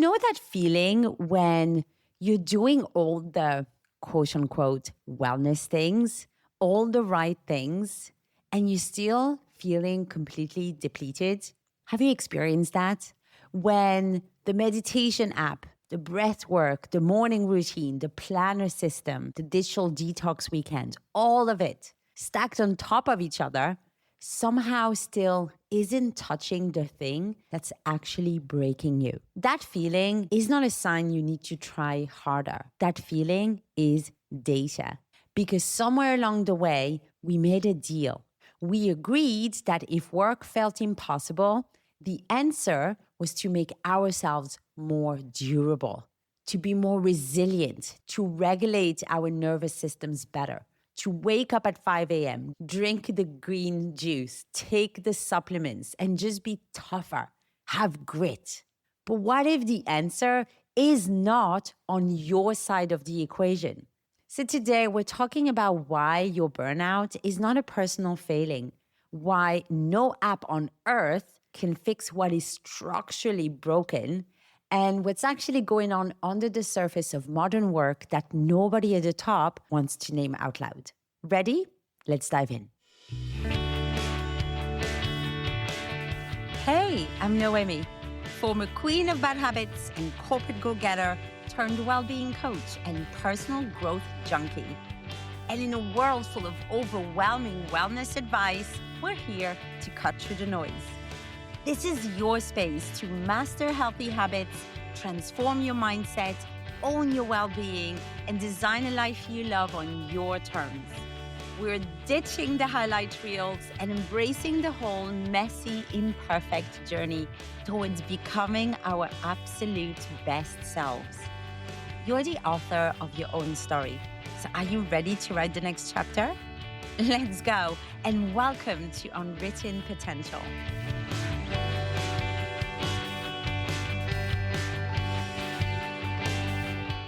know that feeling when you're doing all the quote unquote wellness things, all the right things, and you're still feeling completely depleted? Have you experienced that? When the meditation app, the breath work, the morning routine, the planner system, the digital detox weekend, all of it stacked on top of each other, somehow still isn't touching the thing that's actually breaking you. That feeling is not a sign you need to try harder. That feeling is data. Because somewhere along the way, we made a deal. We agreed that if work felt impossible, the answer was to make ourselves more durable, to be more resilient, to regulate our nervous systems better, to wake up at 5 a.m., drink the green juice, take the supplements, and just be tougher, have grit. But what if the answer is not on your side of the equation? So today we're talking about why your burnout is not a personal failing, why no app on earth can fix what is structurally broken, and what's actually going on under the surface of modern work that nobody at the top wants to name out loud. Ready? Let's dive in. Hey, I'm Noemie, former queen of bad habits and corporate go-getter turned well-being coach and personal growth junkie. And in a world full of overwhelming wellness advice, we're here to cut through the noise. This is your space to master healthy habits, transform your mindset, own your well-being, and design a life you love on your terms. We're ditching the highlight reels and embracing the whole messy, imperfect journey towards becoming our absolute best selves. You're the author of your own story. So are you ready to write the next chapter? Let's go, and welcome to Unwritten Potential.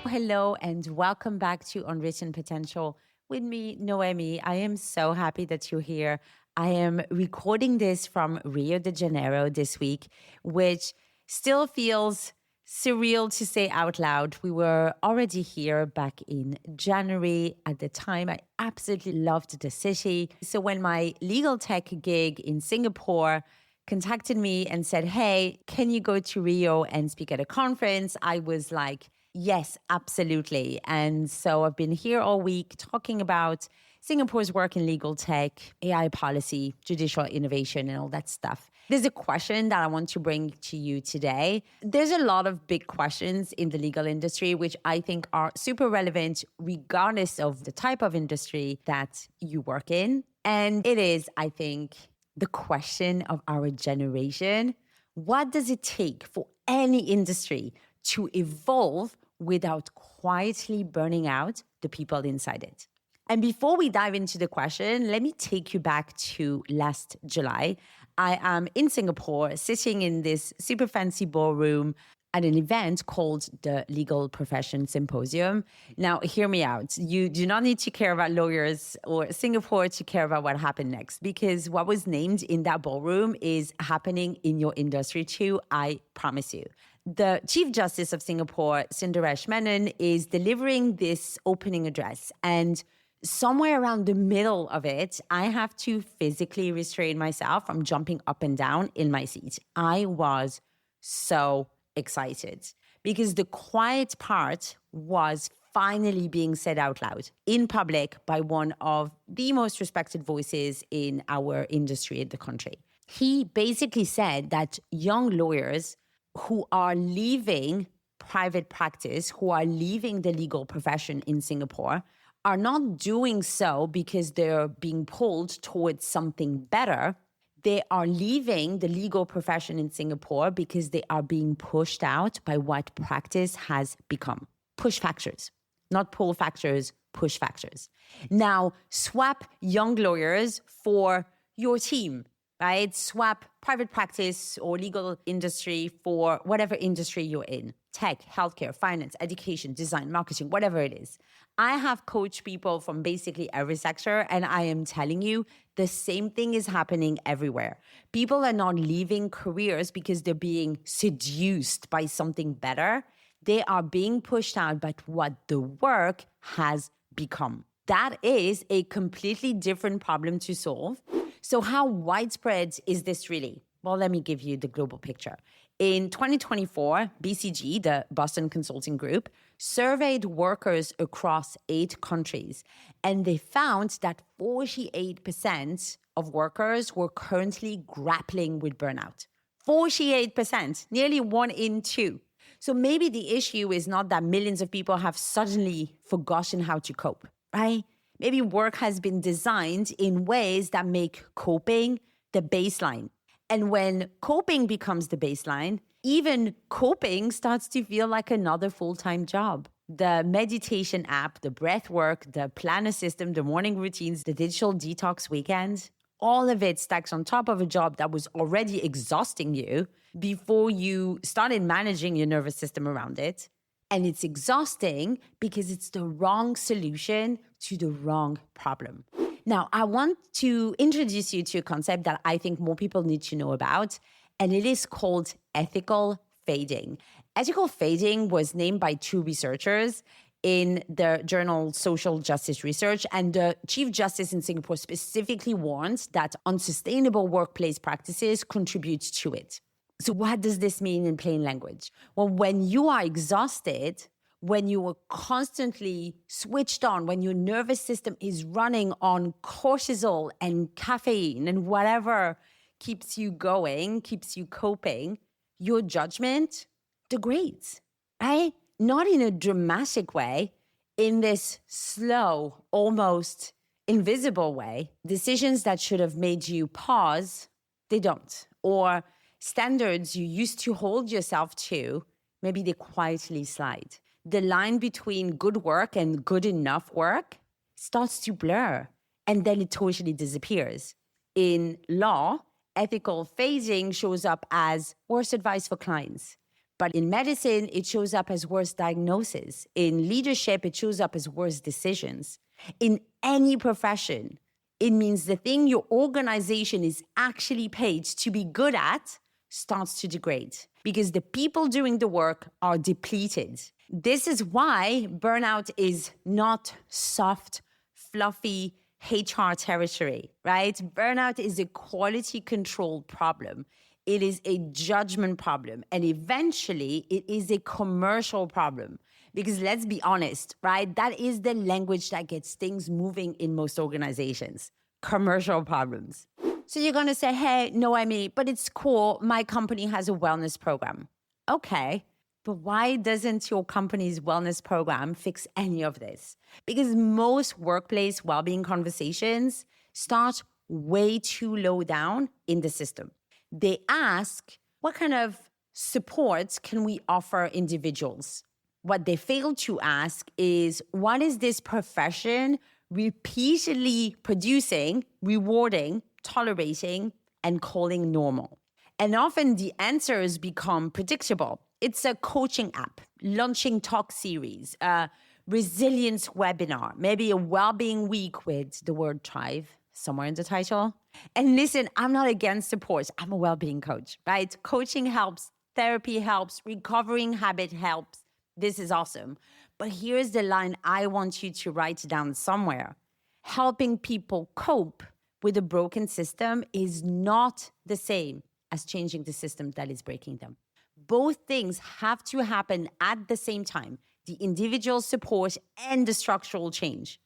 Hello, and welcome back to Unwritten Potential with me, Noemie. I am so happy that you're here. I am recording this from Rio de Janeiro this week, which still feels surreal to say out loud. We were already here back in January. At the time, I absolutely loved the city. So when my legal tech gig in Singapore contacted me and said, hey, can you go to Rio and speak at a conference? I was like, yes, absolutely. And so I've been here all week talking about Singapore's work in legal tech, AI policy, judicial innovation, and all that stuff. There's a question that I want to bring to you today. There's a lot of big questions in the legal industry, which I think are super relevant regardless of the type of industry that you work in. And it is, I think, the question of our generation. What does it take for any industry to evolve without quietly burning out the people inside it? And before we dive into the question, let me take you back to last July. I am in Singapore, sitting in this super fancy ballroom at an event called the Legal Profession Symposium. Now, hear me out. You do not need to care about lawyers or Singapore to care about what happened next, because what was named in that ballroom is happening in your industry too, I promise you. The Chief Justice of Singapore, Sundaresh Menon, is delivering this opening address. And somewhere around the middle of it, I have to physically restrain myself from jumping up and down in my seat. I was so excited because the quiet part was finally being said out loud in public by one of the most respected voices in our industry in the country. He basically said that young lawyers who are leaving private practice, who are leaving the legal profession in Singapore, are not doing so because they're being pulled towards something better. They are leaving the legal profession in Singapore because they are being pushed out by what practice has become. Push factors, not pull factors, push factors. Now, swap young lawyers for your team, right? Swap private practice or legal industry for whatever industry you're in. Tech, healthcare, finance, education, design, marketing, whatever it is. I have coached people from basically every sector, and I am telling you, the same thing is happening everywhere. People are not leaving careers because they're being seduced by something better. They are being pushed out by what the work has become. That is a completely different problem to solve. So how widespread is this really? Well, let me give you the global picture. In 2024, BCG, the Boston Consulting Group, surveyed workers across 8 countries, and they found that 48% of workers were currently grappling with burnout. 48%, nearly 1 in 2. So maybe the issue is not that millions of people have suddenly forgotten how to cope, right? Maybe work has been designed in ways that make coping the baseline. And when coping becomes the baseline, even coping starts to feel like another full-time job. The meditation app, the breath work, the planner system, the morning routines, the digital detox weekends, all of it stacks on top of a job that was already exhausting you before you started managing your nervous system around it. And it's exhausting because it's the wrong solution to the wrong problem. Now, I want to introduce you to a concept that I think more people need to know about, and it is called ethical fading. Ethical fading was named by 2 researchers in the journal Social Justice Research, and the Chief Justice in Singapore specifically warns that unsustainable workplace practices contribute to it. So what does this mean in plain language? Well, when you are exhausted, when you are constantly switched on, when your nervous system is running on cortisol and caffeine and whatever keeps you going, keeps you coping, your judgment degrades, right? Not in a dramatic way, in this slow, almost invisible way. Decisions that should have made you pause, they don't. Or standards you used to hold yourself to, maybe they quietly slide. The line between good work and good enough work starts to blur, and then it totally disappears. In law, ethical phasing shows up as worse advice for clients. But in medicine, it shows up as worse diagnosis. In leadership, it shows up as worse decisions. In any profession, it means the thing your organization is actually paid to be good at starts to degrade because the people doing the work are depleted. This is why burnout is not soft, fluffy HR territory, right? Burnout is a quality control problem. It is a judgment problem. And eventually, it is a commercial problem. Because let's be honest, right? That is the language that gets things moving in most organizations. Commercial problems. So you're going to say, hey, Noemie, but it's cool. My company has a wellness program. Okay, but why doesn't your company's wellness program fix any of this? Because most workplace well-being conversations start way too low down in the system. They ask, what kind of support can we offer individuals? What they fail to ask is, what is this profession repeatedly producing, rewarding, tolerating, and calling normal? And often the answers become predictable. It's a coaching app, launching talk series, a resilience webinar, maybe a well-being week with the word thrive somewhere in the title. And listen, I'm not against support. I'm a well-being coach, right? Coaching helps, therapy helps, recovering habit helps. This is awesome. But here's the line I want you to write down somewhere. Helping people cope with a broken system is not the same as changing the system that is breaking them. Both things have to happen at the same time, the individual support and the structural change.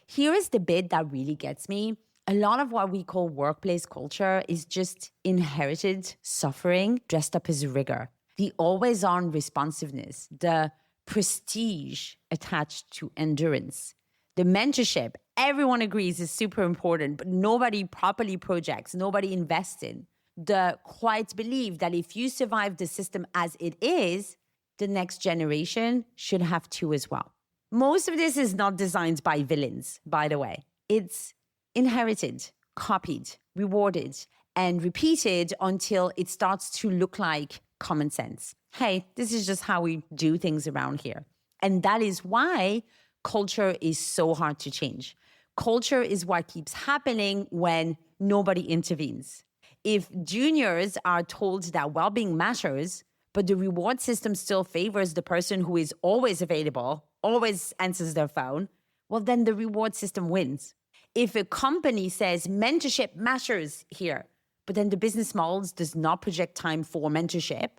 Here is the bit that really gets me. A lot of what we call workplace culture is just inherited suffering dressed up as rigor. The always-on responsiveness, the prestige attached to endurance, the mentorship, everyone agrees is super important, but nobody properly projects, nobody invests in. The quiet belief that if you survive the system as it is, the next generation should have too as well. Most of this is not designed by villains, by the way. It's inherited, copied, rewarded, and repeat it until it starts to look like common sense. Hey, this is just how we do things around here. And that is why culture is so hard to change. Culture is what keeps happening when nobody intervenes. If juniors are told that well-being matters, but the reward system still favors the person who is always available, always answers their phone, well, then the reward system wins. If a company says mentorship matters here, but then the business models does not project time for mentorship,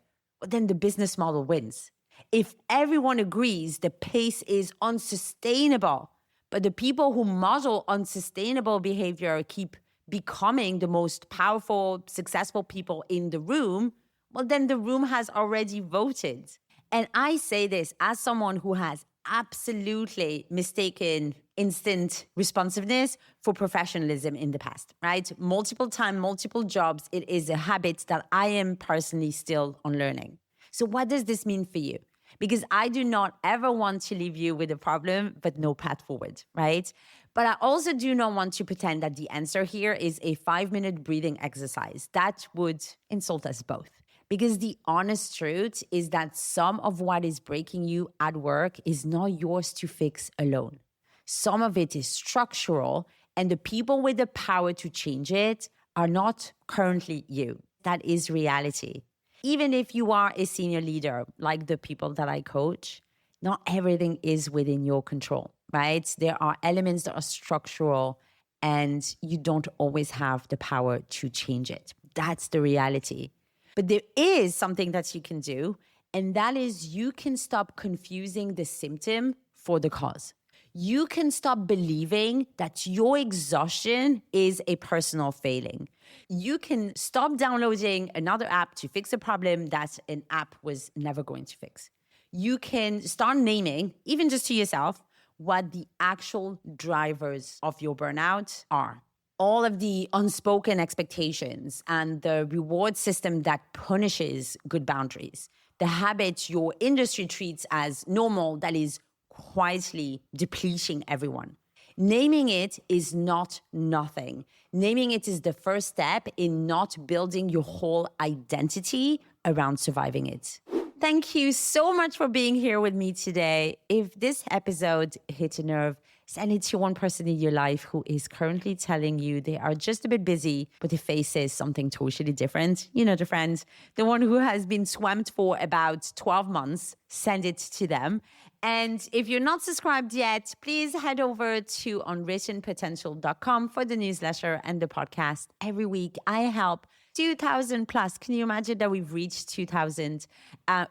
well, then the business model wins. If everyone agrees the pace is unsustainable, but the people who model unsustainable behavior keep becoming the most powerful, successful people in the room, well, then the room has already voted. And I say this as someone who has absolutely mistaken instant responsiveness for professionalism in the past, right? Multiple time, multiple jobs. It is a habit that I am personally still unlearning. So what does this mean for you? Because I do not ever want to leave you with a problem, but no path forward, right? But I also do not want to pretend that the answer here is a 5-minute breathing exercise. That would insult us both. Because the honest truth is that some of what is breaking you at work is not yours to fix alone. Some of it is structural, and the people with the power to change it are not currently you. That is reality. Even if you are a senior leader, like the people that I coach, not everything is within your control, right? There are elements that are structural, and you don't always have the power to change it. That's the reality. But there is something that you can do, and that is you can stop confusing the symptom for the cause. You can stop believing that your exhaustion is a personal failing. You can stop downloading another app to fix a problem that an app was never going to fix. You can start naming, even just to yourself, what the actual drivers of your burnout are. All of the unspoken expectations and the reward system that punishes good boundaries, the habits your industry treats as normal that is quietly depleting everyone. Naming it is not nothing. Naming it is the first step in not building your whole identity around surviving it. Thank you so much for being here with me today. If this episode hit a nerve, send it to one person in your life who is currently telling you they are just a bit busy, but the face says something totally different. You know, the friend, the one who has been swamped for about 12 months, send it to them. And if you're not subscribed yet, please head over to unwrittenpotential.com for the newsletter and the podcast. Every week, I help 2,000 plus. Can you imagine that we've reached 2,000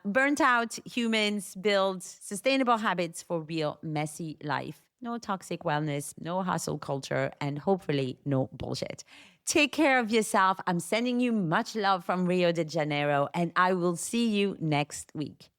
burnt out humans build sustainable habits for real messy life? No toxic wellness, no hustle culture, and hopefully no bullshit. Take care of yourself. I'm sending you much love from Rio de Janeiro, and I will see you next week.